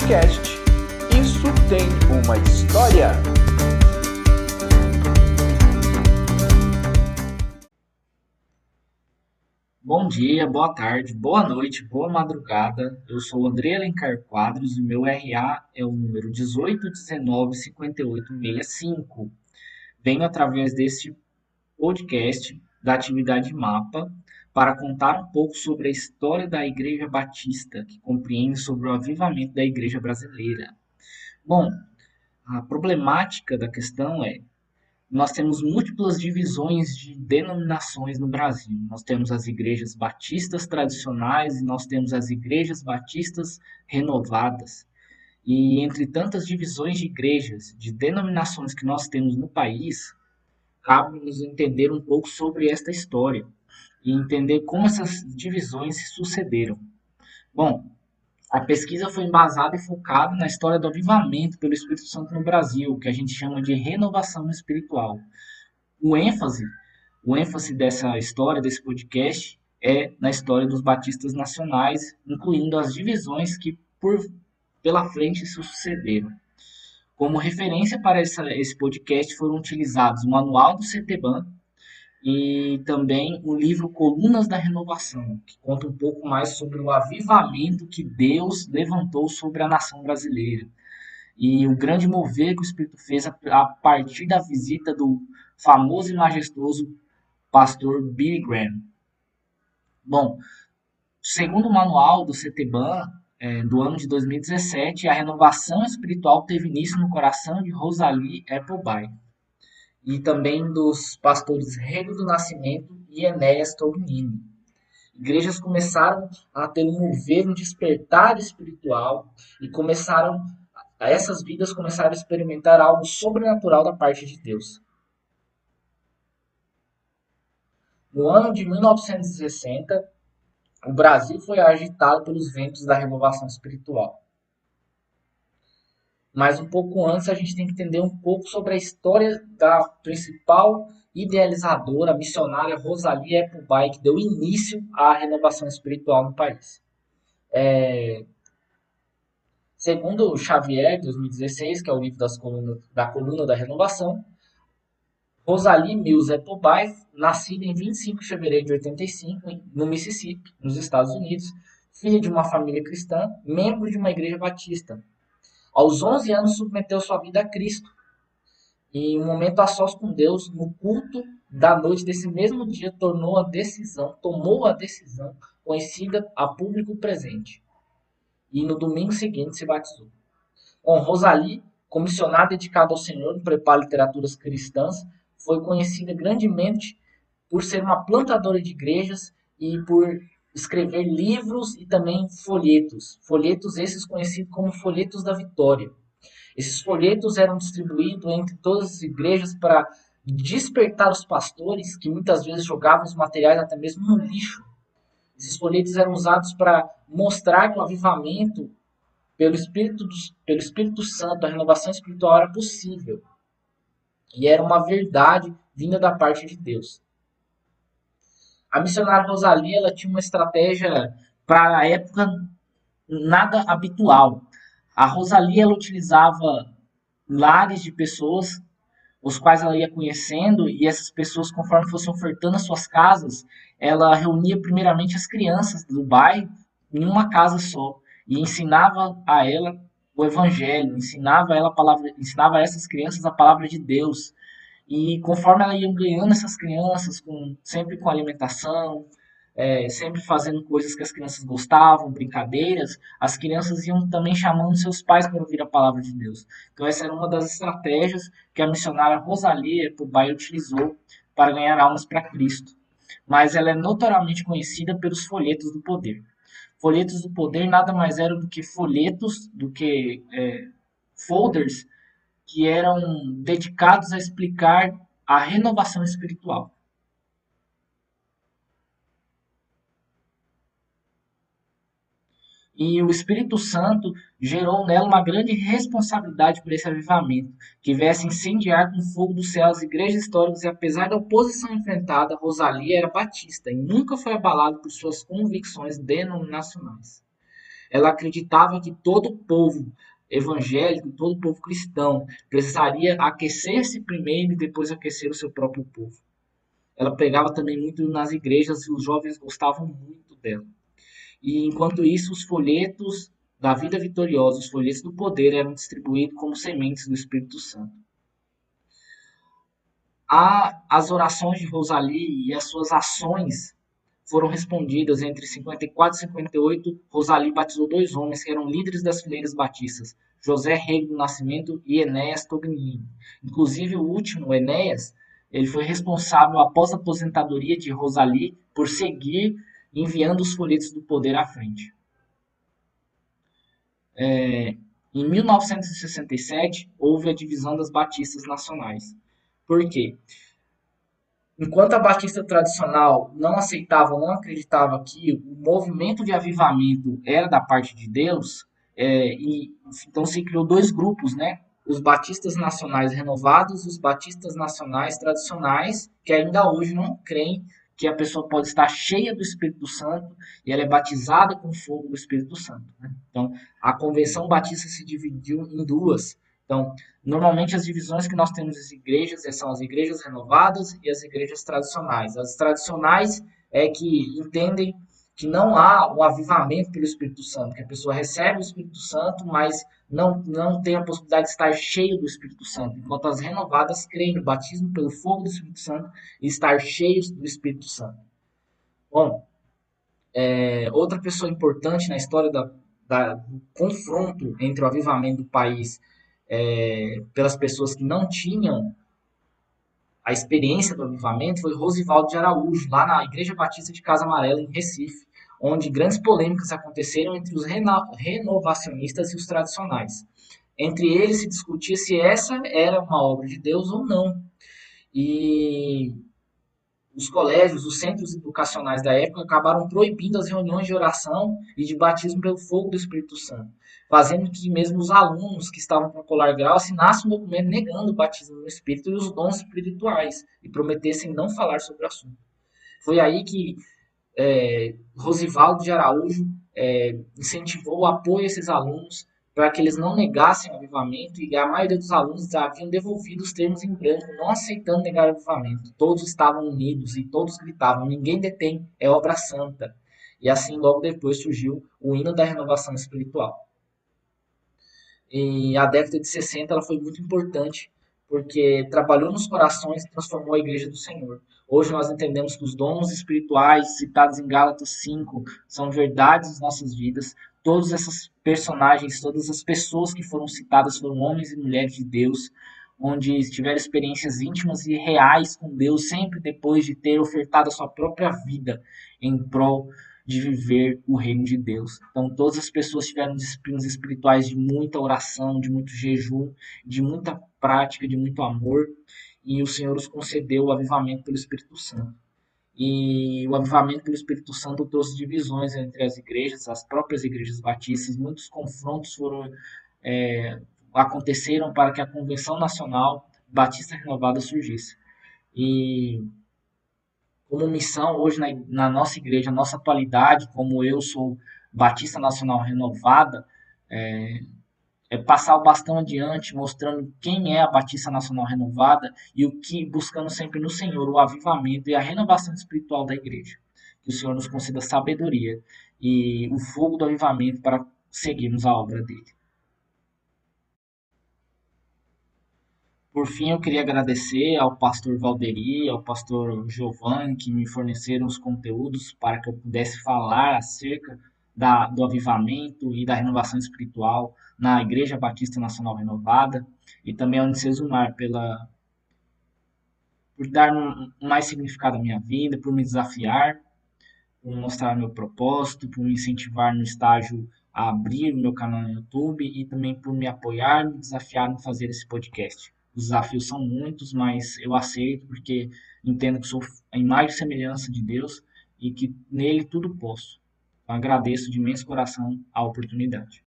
podcast Isso Tem Uma História. Bom dia, boa tarde, boa noite, boa madrugada. Eu sou o André Alencar Quadros e meu RA é o número 18195865. Venho através deste podcast da atividade Mapa para contar um pouco sobre a história da Igreja Batista, que compreende sobre o avivamento da Igreja brasileira. Bom, a problemática da questão é nós temos múltiplas divisões de denominações no Brasil. Nós temos as igrejas batistas tradicionais e nós temos as igrejas batistas renovadas. E entre tantas divisões de igrejas, de denominações que nós temos no país, cabe nos entender um pouco sobre esta história e entender como essas divisões se sucederam. Bom, a pesquisa foi embasada e focada na história do avivamento pelo Espírito Santo no Brasil, que a gente chama de renovação espiritual. O ênfase, o ênfase dessa história, desse podcast, é na história dos batistas nacionais, incluindo as divisões que pela frente se sucederam. Como referência para esse podcast foram utilizados o Manual do CETEBAN e também o livro Colunas da Renovação, que conta um pouco mais sobre o avivamento que Deus levantou sobre a nação brasileira e o grande mover que o Espírito fez a partir da visita do famoso e majestoso pastor Billy Graham. Bom, segundo o manual do CETEBAN, do ano de 2017, a renovação espiritual teve início no coração de Rosalie Appleby e também dos pastores Rego do Nascimento e Enéas Tognini. Igrejas começaram a ter um mover, um despertar espiritual e essas vidas começaram a experimentar algo sobrenatural da parte de Deus. No ano de 1960, o Brasil foi agitado pelos ventos da renovação espiritual. Mas um pouco antes a gente tem que entender um pouco sobre a história da principal idealizadora, a missionária Rosalie Appleby, que deu início à renovação espiritual no país. Segundo Xavier, 2016, que é o livro da Coluna da Renovação, Rosalie Mills Appleby, nascida em 25 de fevereiro de 85, no Mississippi, nos Estados Unidos, filha de uma família cristã, membro de uma igreja batista. Aos 11 anos, submeteu sua vida a Cristo. E em um momento a sós com Deus, no culto da noite desse mesmo dia, tomou a decisão conhecida a público presente. E no domingo seguinte se batizou. Bom, Rosalie, comissionada dedicada ao Senhor no preparo literaturas cristãs, foi conhecida grandemente por ser uma plantadora de igrejas e por escrever livros e também folhetos. Folhetos esses conhecidos como folhetos da vitória. Esses folhetos eram distribuídos entre todas as igrejas para despertar os pastores, que muitas vezes jogavam os materiais até mesmo no lixo. Esses folhetos eram usados para mostrar que o avivamento pelo Espírito Santo, a renovação espiritual era possível. E era uma verdade vinda da parte de Deus. A missionária Rosalie, ela tinha uma estratégia para a época nada habitual. A Rosalie, ela utilizava lares de pessoas, os quais ela ia conhecendo, e essas pessoas, conforme fossem ofertando as suas casas, ela reunia primeiramente as crianças do bairro em uma casa só e ensinava a ela o evangelho, ensinava a essas crianças a palavra de Deus. E conforme ela ia ganhando essas crianças, sempre com alimentação, sempre fazendo coisas que as crianças gostavam, brincadeiras, as crianças iam também chamando seus pais para ouvir a palavra de Deus. Então essa era uma das estratégias que a missionária Rosalie Appleby utilizou para ganhar almas para Cristo. Mas ela é notoriamente conhecida pelos folhetos do poder. Folhetos do poder nada mais eram do que folhetos, folders que eram dedicados a explicar a renovação espiritual. E o Espírito Santo gerou nela uma grande responsabilidade por esse avivamento, que viesse incendiar com fogo do céu as igrejas históricas e apesar da oposição enfrentada, Rosalie era batista e nunca foi abalado por suas convicções denominacionais. Ela acreditava que todo povo evangélico, todo povo cristão precisaria aquecer-se primeiro e depois aquecer o seu próprio povo. Ela pregava também muito nas igrejas e os jovens gostavam muito dela. E enquanto isso, os folhetos da vida vitoriosa, os folhetos do poder eram distribuídos como sementes do Espírito Santo. As orações de Rosalie e as suas ações foram respondidas entre 54 e 58. Rosalie batizou 2 homens que eram líderes das fileiras batistas, José Rego do Nascimento e Enéas Tognini. Inclusive o último, Enéas, ele foi responsável após a aposentadoria de Rosalie por seguir enviando os folhetos do poder à frente. Em 1967, houve a divisão das batistas nacionais. Por quê? Enquanto a batista tradicional não aceitava, não acreditava que o movimento de avivamento era da parte de Deus, então se criou 2 grupos, né? Os batistas nacionais renovados e os batistas nacionais tradicionais, que ainda hoje não creem que a pessoa pode estar cheia do Espírito Santo e ela é batizada com o fogo do Espírito Santo, né? Então, a convenção batista se dividiu em 2. Então, normalmente as divisões que nós temos nas igrejas são as igrejas renovadas e as igrejas tradicionais. As tradicionais é que entendem que não há o avivamento pelo Espírito Santo, que a pessoa recebe o Espírito Santo, mas não tem a possibilidade de estar cheio do Espírito Santo, enquanto as renovadas creem no batismo pelo fogo do Espírito Santo e estar cheios do Espírito Santo. Bom, outra pessoa importante na história do confronto entre o avivamento do país pelas pessoas que não tinham a experiência do avivamento foi Rosivaldo de Araújo, lá na Igreja Batista de Casa Amarela, em Recife, onde grandes polêmicas aconteceram entre os renovacionistas e os tradicionais. Entre eles se discutia se essa era uma obra de Deus ou não. E os colégios, os centros educacionais da época acabaram proibindo as reuniões de oração e de batismo pelo fogo do Espírito Santo, fazendo que mesmo os alunos que estavam para colar grau assinassem um documento negando o batismo no Espírito e os dons espirituais e prometessem não falar sobre o assunto. Foi aí que Rosivaldo de Araújo incentivou o apoio a esses alunos para que eles não negassem o avivamento, e a maioria dos alunos haviam devolvido os termos em branco, não aceitando negar o avivamento. Todos estavam unidos e todos gritavam: ninguém detém, é obra santa. E assim, logo depois, surgiu o hino da renovação espiritual. E a década de 60 ela foi muito importante, porque trabalhou nos corações e transformou a Igreja do Senhor. Hoje nós entendemos que os dons espirituais citados em Gálatas 5 são verdades nas nossas vidas. Todos esses personagens, todas as pessoas que foram citadas foram homens e mulheres de Deus, onde tiveram experiências íntimas e reais com Deus, sempre depois de ter ofertado a sua própria vida em prol de viver o reino de Deus. Então, todas as pessoas tiveram disciplinas espirituais de muita oração, de muito jejum, de muita prática, de muito amor, e o Senhor os concedeu o avivamento pelo Espírito Santo. E o avivamento pelo Espírito Santo trouxe divisões entre as igrejas, as próprias igrejas batistas. Muitos confrontos aconteceram para que a Convenção Nacional Batista Renovada surgisse. E como missão hoje na nossa igreja, nossa atualidade, como eu sou Batista Nacional Renovada, passar o bastão adiante, mostrando quem é a Batista Nacional Renovada e o que buscando sempre no Senhor o avivamento e a renovação espiritual da igreja. Que o Senhor nos conceda sabedoria e o fogo do avivamento para seguirmos a obra dele. Por fim, eu queria agradecer ao pastor Valderi, ao pastor Giovanni, que me forneceram os conteúdos para que eu pudesse falar acerca do avivamento e da renovação espiritual na Igreja Batista Nacional Renovada, e também ao Unicesumar por dar mais significado à minha vida, por me desafiar, por mostrar meu propósito, por me incentivar no estágio a abrir o meu canal no YouTube e também por me apoiar e me desafiar em fazer esse podcast. Os desafios são muitos, mas eu aceito porque entendo que sou a imagem e semelhança de Deus e que nele tudo posso. Então, agradeço de imenso coração a oportunidade.